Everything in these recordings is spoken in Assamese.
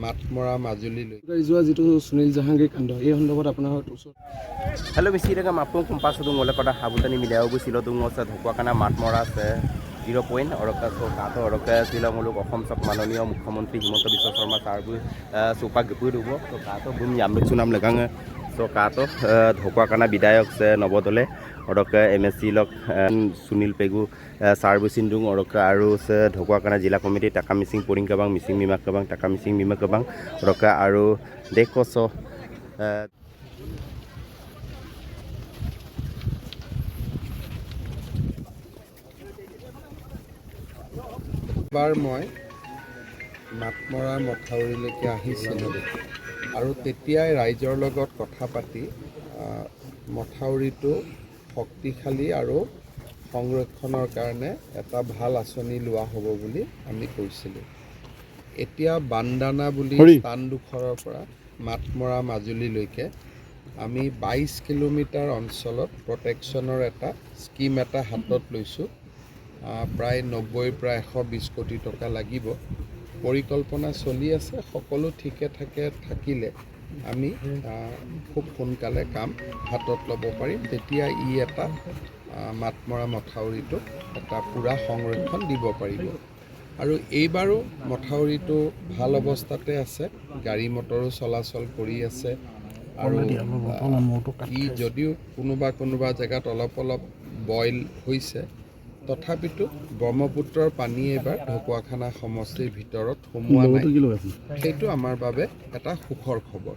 মাতমৰা মাজুলীলৈ যোৱা যিটো সুনীল জাহাংগীৰ কাণ্ড এই সন্দৰ্ভত আপোনাৰ Halo bisirega mapung kumpas tu ngoleh pada habutani milau gu silo tu ngosa dhokwa kana matmora se 0 point oroka so kato oroka sila muluk Assam চক মাননীয় মুখ্যমন্ত্ৰী হিমন্ত বিশ্ব শৰ্মা ছাৰবোৰ সোপা গপুই দিব তো কাটো বুম ইয়ামলুক চুনাম লগাং so kato dhokwa kana বিধায়ক se নবদলে oroka MSC lok Sunil Pegu ছাৰবু সিন্দুং oroka আৰু se dhokwa kana জিলা কমিটি টাকা মিসিং পৰিং কাবাং মিসিং মিমা কাবাং টাকা মিসিং মিমা কাবাং oroka আৰু দেখোso এবাৰ মই মাতমৰা মথাউৰিলৈকে আহিছিলোঁ আৰু তেতিয়াই ৰাইজৰ লগত কথা পাতি মথাউৰিটো শক্তিশালী আৰু সংৰক্ষণৰ কাৰণে এটা ভাল আঁচনি লোৱা হ'ব বুলি আমি কৈছিলোঁ। এতিয়া বান্দানা বুলি স্থানডোখৰৰ পৰা মাতমৰা মাজুলীলৈকে আমি 22 কিলোমিটাৰ অঞ্চলত প্ৰটেকশ্যনৰ এটা স্কিম এটা হাতত লৈছোঁ। প্ৰায় 90 প্ৰায় 120 কোটি টকা লাগিব। পৰিকল্পনা চলি আছে, সকলো ঠিকে থাকিলে আমি খুব সোনকালে কাম হাতত ল'ব পাৰিম। তেতিয়া ই এটা মাতমৰা মথাউৰিটো এটা পূৰা সংৰক্ষণ দিব পাৰিব। আৰু এইবাৰো মথাউৰিটো ভাল অৱস্থাতে আছে, গাড়ী মটৰো চলাচল কৰি আছে। আৰু ই যদিও কোনোবা জেগাত অলপ বইল হৈছে, তথাপিতো ব্ৰহ্মপুত্ৰৰ পানী এবাৰ ঢকুৱাখানা সমষ্টিৰ ভিতৰত সোমোৱা নাই, সেইটো আমাৰ বাবে এটা সুখৰ খবৰ।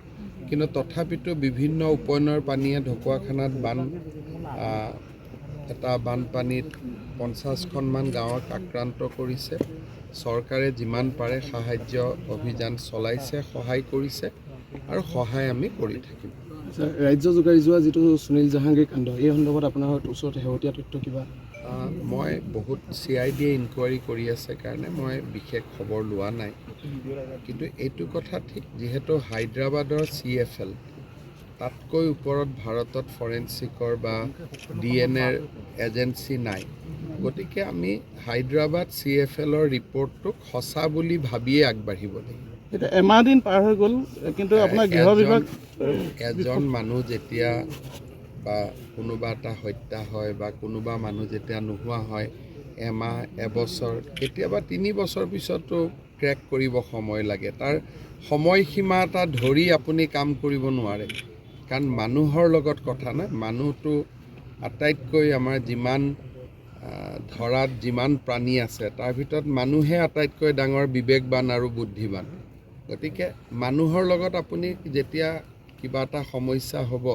কিন্তু তথাপিতো বিভিন্ন উপনৈৰ পানীয়ে ঢকুৱাখানাত বানপানীত 50খনমান গাঁৱক আক্ৰান্ত কৰিছে। চৰকাৰে যিমান পাৰে সাহায্য অভিযান চলাইছে, সহায় কৰিছে আৰু সহায় আমি কৰি থাকিম। ৰাজ্য জোকাৰি যোৱা যিটো সুনীল জাহাংগীৰ কাণ্ড এই সন্দৰ্ভত আপোনাৰ ওচৰত শেহতীয়া তথ্য কিবা? মই বহুত CID ইনকুৱাৰী কৰি আছে কাৰণে মই বিশেষ খবৰ লোৱা নাই। কিন্তু এইটো কথা ঠিক, যিহেতু হায়দৰাবাদৰ CFL তাতকৈ ওপৰত ভাৰতত ফৰেনচিকৰ বা DNA এজেঞ্চি নাই, গতিকে আমি হায়দৰাবাদ CFLৰ ৰিপৰ্টটোক সঁচা বুলি ভাবিয়ে আগবাঢ়িব লাগিব। এতিয়া এমাহ দিন পাৰ হৈ গ'ল, কিন্তু আপোনাৰ গৃহ বিভাগ এজন মানুহ যেতিয়া বা কোনোবা এটা হত্যা হয় বা কোনোবা মানুহ যেতিয়া নোহোৱা হয়, এমাহ এবছৰ কেতিয়াবা 3 বছৰ পিছতো ট্ৰেক কৰিব সময় লাগে। তাৰ সময়সীমা এটা ধৰি আপুনি কাম কৰিব নোৱাৰে, কাৰণ মানুহৰ লগত কথা নাই। মানুহটো আটাইতকৈ আমাৰ ধৰাত যিমান প্ৰাণী আছে তাৰ ভিতৰত মানুহে আটাইতকৈ ডাঙৰ বিবেকবান আৰু বুদ্ধিবান। গতিকে মানুহৰ লগত আপুনি যেতিয়া কিবা এটা সমস্যা হ'ব,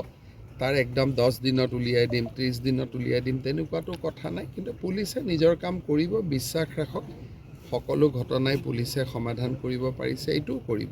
তাৰ একদম 10 দিনত উলিয়াই দিম, 30 দিনত উলিয়াই দিম, তেনেকুৱাতো কথা নাই। কিন্তু পুলিচে নিজৰ কাম কৰিব, বিশ্বাস ৰাখক। সকলো ঘটনাই পুলিচে সমাধান কৰিব পাৰিছে, এইটোও কৰিব।